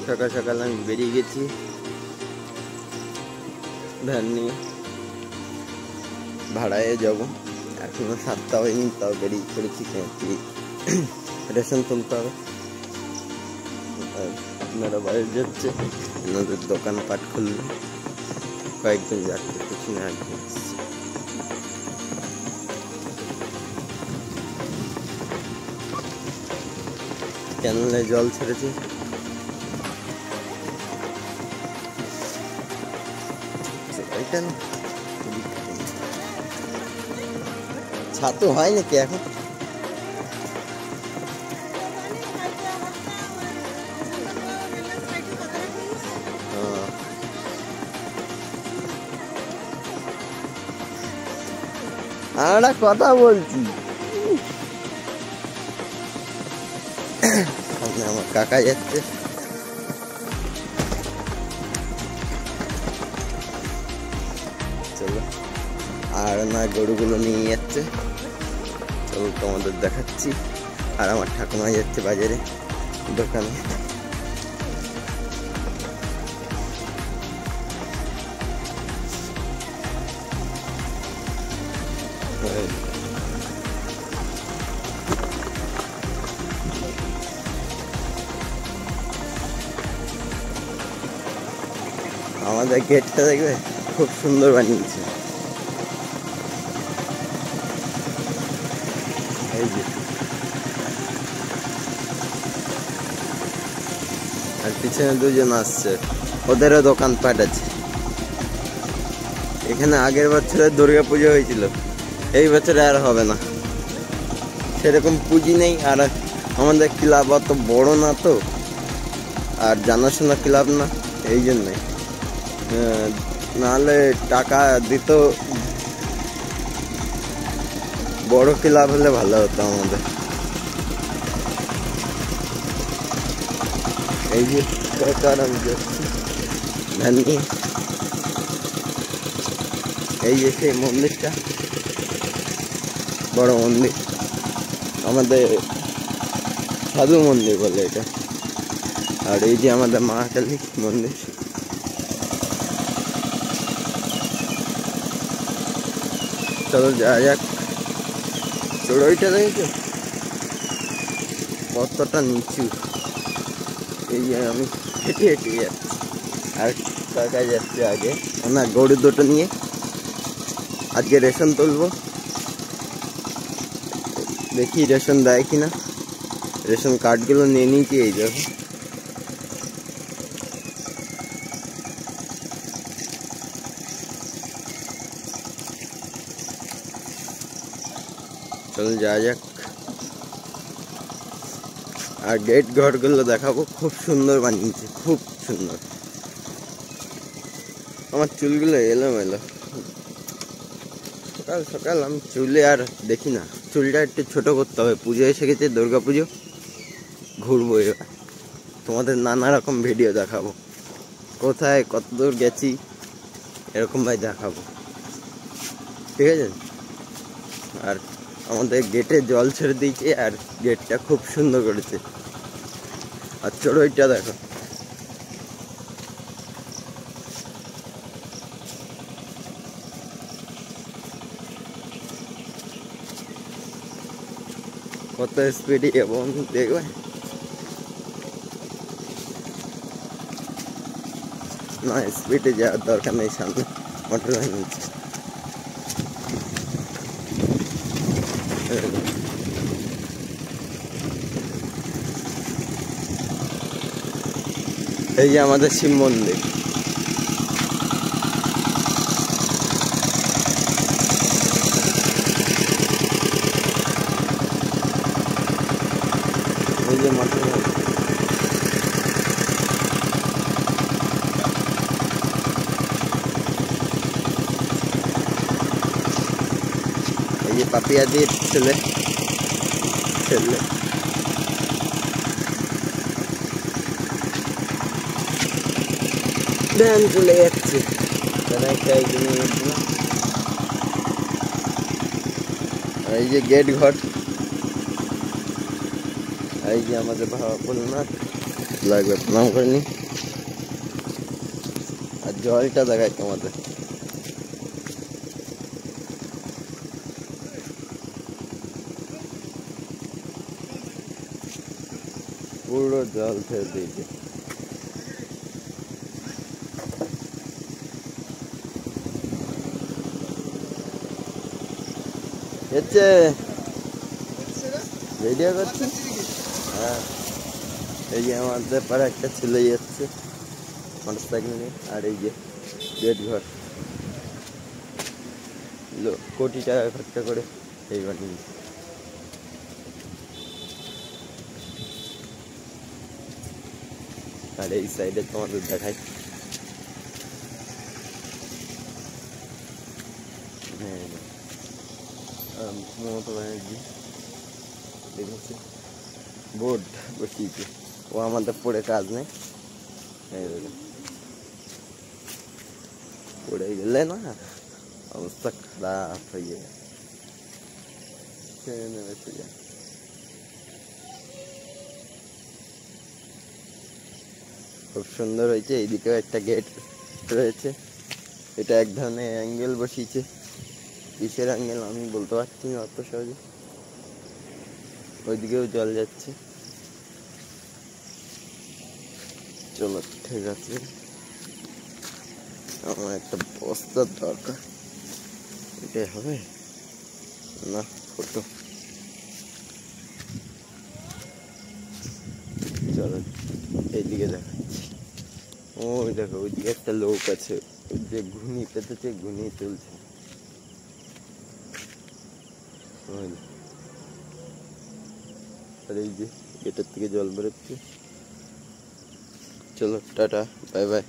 সকাল সকাল আমি বেরিয়ে গেছি ভ্যান নিয়ে, ভাড়ায় যাব। এখনো 7টা হয়নি, তাও বেরিয়ে পড়েছি। রেশন তুলতে হবে। আপনারা বাইরে যাচ্ছে, এনাদের দোকানপাট খুলবে। কয়েকজন যাচ্ছে, পিছনে একজন আসছে। ক্যানেলে জল ছেড়েছে। ছাতু হয় নাকি এখন? আমরা কথা বলছি। আমার কাকা যাচ্ছে। চলো, আর না গরুগুলো নিয়ে যাচ্ছে। চলো তোমাদের দেখাচ্ছি। আর আমার ঠাকুমা যাচ্ছে বাজারে, দোকানে। আমাদের গেটটা দেখবে, খুব সুন্দর বানিয়েছে। এই যে, আর পিছনে দুজন আসছে, ওদেরও দোকানপাট আছে এখানে। আগের বছরে দুর্গা পুজো হয়েছিল, এই বছরে আর হবে না। সেরকম পুঁজি নেই, আর আমাদের ক্লাব অত বড় না তো, আর জানাশোনা ক্লাব না, এই জন্যই। নাহলে টাকা দিত, বড় ক্লাব হলে ভালো হতো আমাদের। এই যে সরকার, আমি যাচ্ছি ভ্যান নিয়ে। এই যে সেই মন্দিরটা, বড় মন্দির, আমাদের সাধু মন্দির বলে এটা। আর এই যে আমাদের মা কালী মন্দির। চলো যাওয়া যাক। চড়ুইটা দেখেছো কতটা নিচু? এই যে আমি হেঁটে হেঁটে যাচ্ছি, আর কাকা যাচ্ছে আগে। না, গরু দুটো নিয়ে আজকে রেশন তুলবো। দেখি রেশন দেয় কিনা। রেশন কার্ডগুলো নিয়ে নিয়েছি, এই দেখো। চলো যাওয়া যাক। আর গেট ঘরগুলো দেখাবো, খুব সুন্দর বানিয়েছে, খুব সুন্দর। আমার চুলগুলো এলোমেলো। সকাল সকাল আমি চুলে আর দেখি না। চুলটা একটু ছোট করতে হবে, পুজো এসে গেছে, দুর্গা পুজো। ঘুরবো এবার, তোমাদের নানা রকম ভিডিও দেখাবো, কোথায় কত দূর গেছি, এরকম ভাই দেখাবো, ঠিক আছে? আর আমাদের গেটে জল ছেড়ে দিয়েছে, আর গেটটা খুব সুন্দর করেছে। আর চড়ুইটা দেখো, কত স্পিডে এবং দেখবে। না, স্পিডে যাওয়ার দরকার নেই, সামনে মোটর ভ্যান আছে। এই যে আমাদের শিব মন্দির। এই যে মোটর ভ্যান। এই যে পাপিয়া দিয়ে ছেলে ছেলে। ভ্যান চলে যাচ্ছে, এই যে গেট ঘর, এই যে আমাদের ভোলানাথ। লাগবে প্রণাম করে নি। আর জলটা দেখাই তোমাদের, পুরো জল ছেড়ে দিয়েছে। ভিডিও করছি। হ্যাঁ, এই যে আমাদের পাড়ে একটা ছেলে যাচ্ছে মোটর সাইকেল নিয়ে, আর এই যে গেট ঘর কোটি টাকা খরচা করে এই বানিয়ে। আর এই সাইডে তোমাদের দেখাই, মমতা ব্যানার্জি দেখেছি বোর্ড বসিয়েছে, ও আমাদের পড়ে কাজ নেই, পড়ে গেলে না অবস্থা খারাপ হয়ে যায়। খুব সুন্দর হয়েছে, এইদিকেও একটা গেট রয়েছে। এটা এক ধরনের অ্যাঙ্গেল বসিয়েছে, কিসের অ্যাঙ্গেল আমি বলতে পারছি না অত সহজে। ওইদিকেও জল যাচ্ছে। চলো ঠিক আছে, আমার একটা বস্তার দরকার, এটাই হবে না ফটো। চলো এইদিকে দেখাচ্ছি। ওই দেখো ওইদিকে একটা লোক আছে, ওই যে ঘুনি পেতেছে, ঘুনি তুলছে। আর এই যে গেটের থেকে জল বেরোচ্ছে। চলো টাটা, বাই বাই।